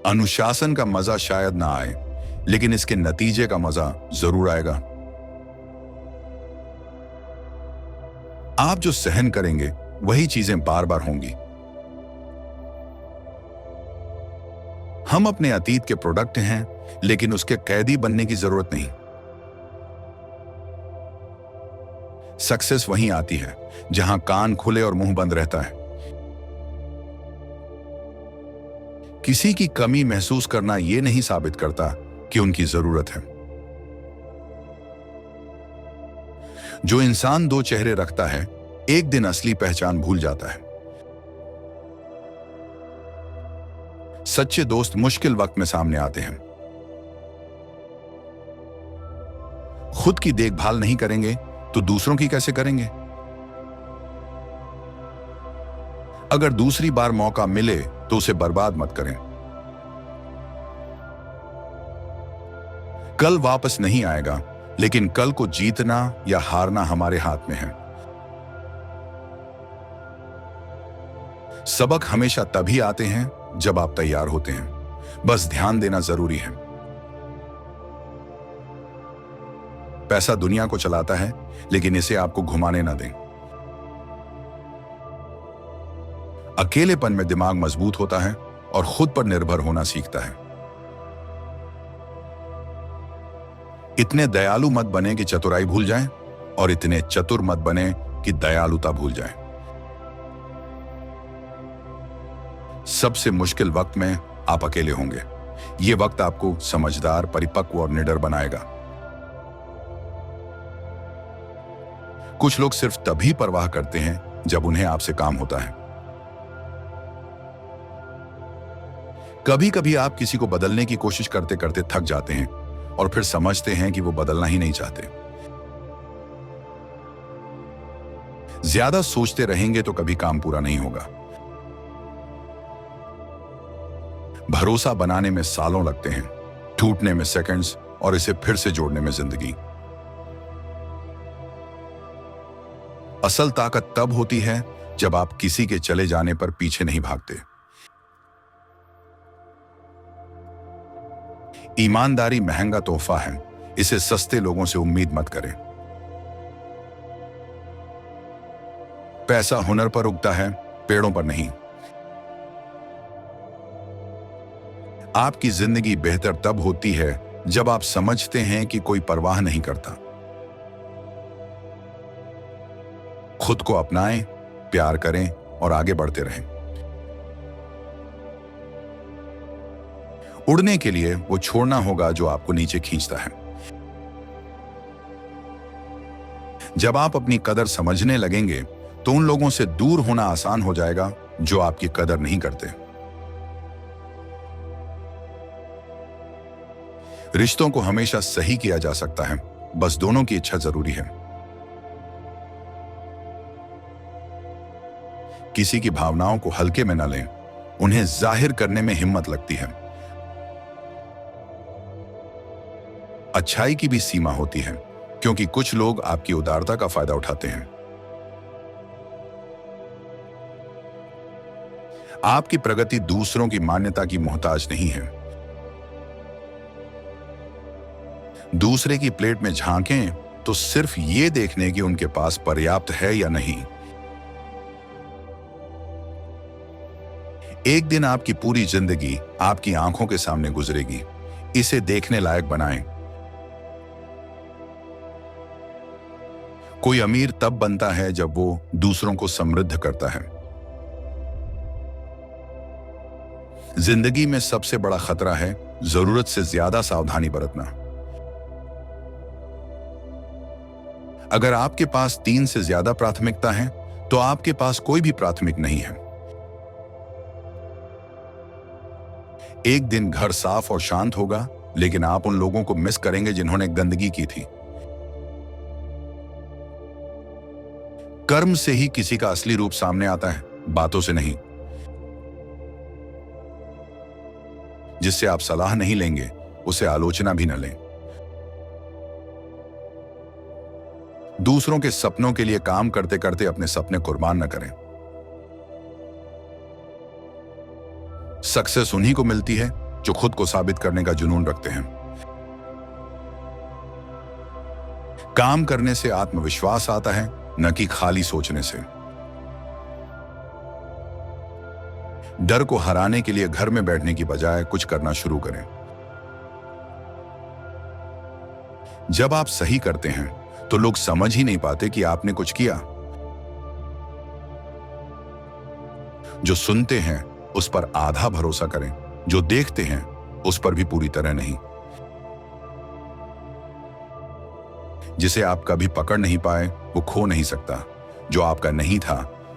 अनुशासन का मजा शायद ना आए, लेकिन इसके नतीजे का मजा जरूर आएगा। आप जो सहन करेंगे वही चीजें बार बार होंगी। हम अपने अतीत के प्रोडक्ट हैं, लेकिन उसके कैदी बनने की जरूरत नहीं। सक्सेस वहीं आती है जहां कान खुले और मुंह बंद रहता है। किसी की कमी महसूस करना यह नहीं साबित करता कि उनकी जरूरत है। जो इंसान दो चेहरे रखता है, एक दिन असली पहचान भूल जाता है। सच्चे दोस्त मुश्किल वक्त में सामने आते हैं। खुद की देखभाल नहीं करेंगे तो दूसरों की कैसे करेंगे? अगर दूसरी बार मौका मिले तो उसे बर्बाद मत करें। कल वापस नहीं आएगा, लेकिन कल को जीतना या हारना हमारे हाथ में है। सबक हमेशा तभी आते हैं जब आप तैयार होते हैं। बस ध्यान देना जरूरी है। पैसा दुनिया को चलाता है, लेकिन इसे आपको घुमाने ना दें। अकेलेपन में दिमाग मजबूत होता है और खुद पर निर्भर होना सीखता है। इतने दयालु मत बने कि चतुराई भूल जाएं, और इतने चतुर मत बने कि दयालुता भूल जाएं। सबसे मुश्किल वक्त में आप अकेले होंगे। यह वक्त आपको समझदार, परिपक्व और निडर बनाएगा। कुछ लोग सिर्फ तभी परवाह करते हैं जब उन्हें आपसे काम होता है। कभी कभी आप किसी को बदलने की कोशिश करते करते थक जाते हैं और फिर समझते हैं कि वो बदलना ही नहीं चाहते। ज्यादा सोचते रहेंगे तो कभी काम पूरा नहीं होगा। भरोसा बनाने में सालों लगते हैं, टूटने में सेकंड्स, और इसे फिर से जोड़ने में जिंदगी। असल ताकत तब होती है जब आप किसी के चले जाने पर पीछे नहीं भागते। ईमानदारी महंगा तोहफा है, इसे सस्ते लोगों से उम्मीद मत करें। पैसा हुनर पर उगता है, पेड़ों पर नहीं। आपकी जिंदगी बेहतर तब होती है जब आप समझते हैं कि कोई परवाह नहीं करता। खुद को अपनाएं, प्यार करें और आगे बढ़ते रहें। उड़ने के लिए वो छोड़ना होगा जो आपको नीचे खींचता है। जब आप अपनी कदर समझने लगेंगे तो उन लोगों से दूर होना आसान हो जाएगा जो आपकी कदर नहीं करते। रिश्तों को हमेशा सही किया जा सकता है, बस दोनों की इच्छा जरूरी है। किसी की भावनाओं को हल्के में न लें, उन्हें जाहिर करने में हिम्मत लगती है। अच्छाई की भी सीमा होती है, क्योंकि कुछ लोग आपकी उदारता का फायदा उठाते हैं। आपकी प्रगति दूसरों की मान्यता की मोहताज नहीं है। दूसरे की प्लेट में झांकें तो सिर्फ ये देखने कि उनके पास पर्याप्त है या नहीं। एक दिन आपकी पूरी जिंदगी आपकी आंखों के सामने गुजरेगी। इसे देखने लायक बनाएं। कोई अमीर तब बनता है जब वो दूसरों को समृद्ध करता है। जिंदगी में सबसे बड़ा खतरा है जरूरत से ज्यादा सावधानी बरतना। अगर आपके पास 3 से ज्यादा प्राथमिकता है तो आपके पास कोई भी प्राथमिक नहीं है। एक दिन घर साफ और शांत होगा, लेकिन आप उन लोगों को मिस करेंगे जिन्होंने गंदगी की थी। कर्म से ही किसी का असली रूप सामने आता है, बातों से नहीं। जिससे आप सलाह नहीं लेंगे उसे आलोचना भी न लें। दूसरों के सपनों के लिए काम करते करते अपने सपने कुर्बान न करें। सक्सेस उन्हीं को मिलती है जो खुद को साबित करने का जुनून रखते हैं। काम करने से आत्मविश्वास आता है, न कि खाली सोचने से। डर को हराने के लिए घर में बैठने की बजाय कुछ करना शुरू करें। जब आप सही करते हैं तो लोग समझ ही नहीं पाते कि आपने कुछ किया। जो सुनते हैं उस पर आधा भरोसा करें, जो देखते हैं उस पर भी पूरी तरह नहीं। जिसे आप कभी पकड़ नहीं पाए वो खो नहीं सकता, जो आपका नहीं था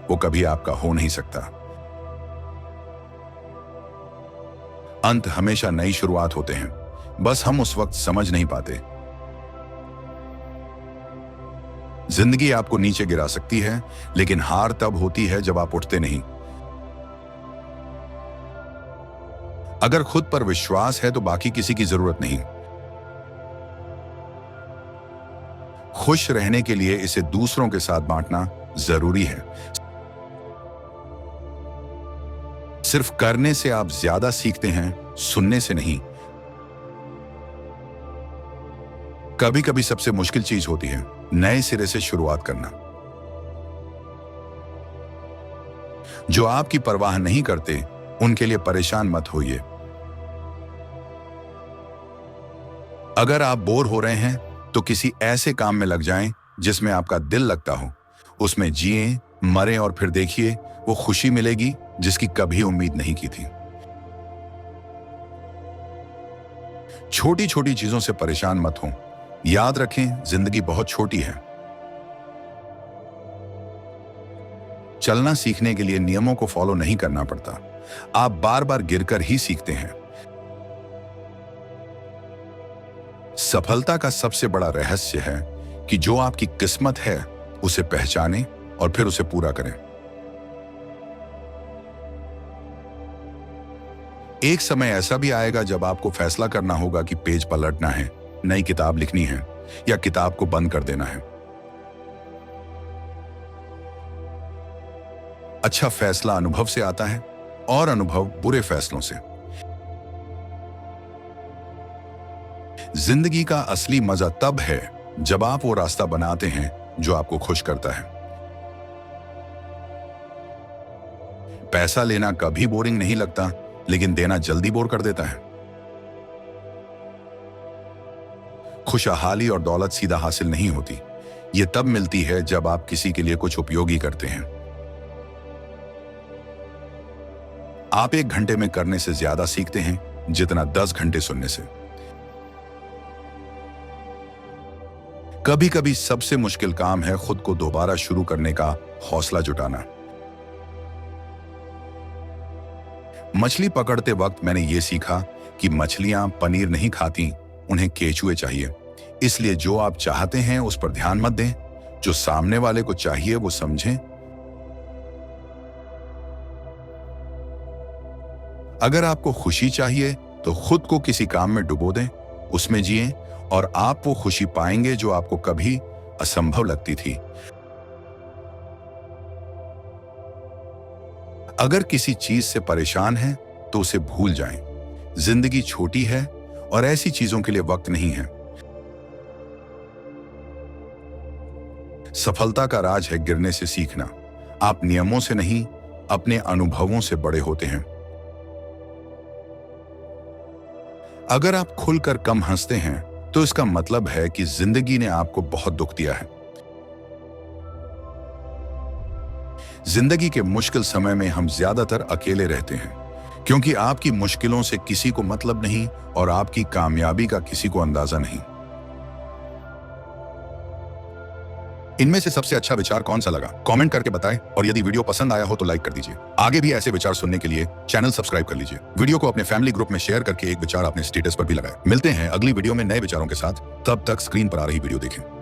वो कभी आपका हो नहीं सकता। अंत हमेशा नई शुरुआत होते हैं, बस हम उस वक्त समझ नहीं पाते। जिंदगी आपको नीचे गिरा सकती है, लेकिन हार तब होती है जब आप उठते नहीं। अगर खुद पर विश्वास है तो बाकी किसी की जरूरत नहीं। खुश रहने के लिए इसे दूसरों के साथ बांटना जरूरी है। सिर्फ करने से आप ज्यादा सीखते हैं, सुनने से नहीं। कभी कभी सबसे मुश्किल चीज होती है नए सिरे से शुरुआत करना। जो आपकी परवाह नहीं करते उनके लिए परेशान मत होइए। अगर आप बोर हो रहे हैं तो किसी ऐसे काम में लग जाएं जिसमें आपका दिल लगता हो। उसमें जिएं, मरें और फिर देखिए वो खुशी मिलेगी जिसकी कभी उम्मीद नहीं की थी। छोटी छोटी चीजों से परेशान मत हो। याद रखें, जिंदगी बहुत छोटी है। चलना सीखने के लिए नियमों को फॉलो नहीं करना पड़ता। आप बार बार गिरकर ही सीखते हैं। सफलता का सबसे बड़ा रहस्य है कि जो आपकी किस्मत है उसे पहचानें और फिर उसे पूरा करें। एक समय ऐसा भी आएगा जब आपको फैसला करना होगा कि पेज पलटना है, नई किताब लिखनी है या किताब को बंद कर देना है। अच्छा फैसला अनुभव से आता है और अनुभव बुरे फैसलों से। जिंदगी का असली मजा तब है जब आप वो रास्ता बनाते हैं जो आपको खुश करता है। पैसा लेना कभी बोरिंग नहीं लगता, लेकिन देना जल्दी बोर कर देता है। खुशहाली और दौलत सीधा हासिल नहीं होती। यह तब मिलती है जब आप किसी के लिए कुछ उपयोगी करते हैं। आप 1 घंटे में करने से ज्यादा सीखते हैं जितना 10 घंटे सुनने से। कभी कभी सबसे मुश्किल काम है खुद को दोबारा शुरू करने का हौसला जुटाना। मछली पकड़ते वक्त मैंने यह सीखा कि मछलियां पनीर नहीं खाती, उन्हें केचुए चाहिए। इसलिए जो आप चाहते हैं उस पर ध्यान मत दें, जो सामने वाले को चाहिए वो समझें। अगर आपको खुशी चाहिए तो खुद को किसी काम में डुबो दें, उसमें जिएं और आप वो खुशी पाएंगे जो आपको कभी असंभव लगती थी। अगर किसी चीज से परेशान हैं तो उसे भूल जाएं। जिंदगी छोटी है और ऐसी चीजों के लिए वक्त नहीं है। सफलता का राज है गिरने से सीखना। आप नियमों से नहीं, अपने अनुभवों से बड़े होते हैं। अगर आप खुलकर कम हंसते हैं तो इसका मतलब है कि जिंदगी ने आपको बहुत दुख दिया है। जिंदगी के मुश्किल समय में हम ज्यादातर अकेले रहते हैं, क्योंकि आपकी मुश्किलों से किसी को मतलब नहीं और आपकी कामयाबी का किसी को अंदाजा नहीं। इनमें से सबसे अच्छा विचार कौन सा लगा कमेंट करके बताएं, और यदि वीडियो पसंद आया हो तो लाइक कर दीजिए। आगे भी ऐसे विचार सुनने के लिए चैनल सब्सक्राइब कर लीजिए। वीडियो को अपने फैमिली ग्रुप में शेयर करके एक विचार अपने स्टेटस पर भी लगाएं। मिलते हैं अगली वीडियो में नए विचारों के साथ। तब तक स्क्रीन पर आ रही वीडियो देखें।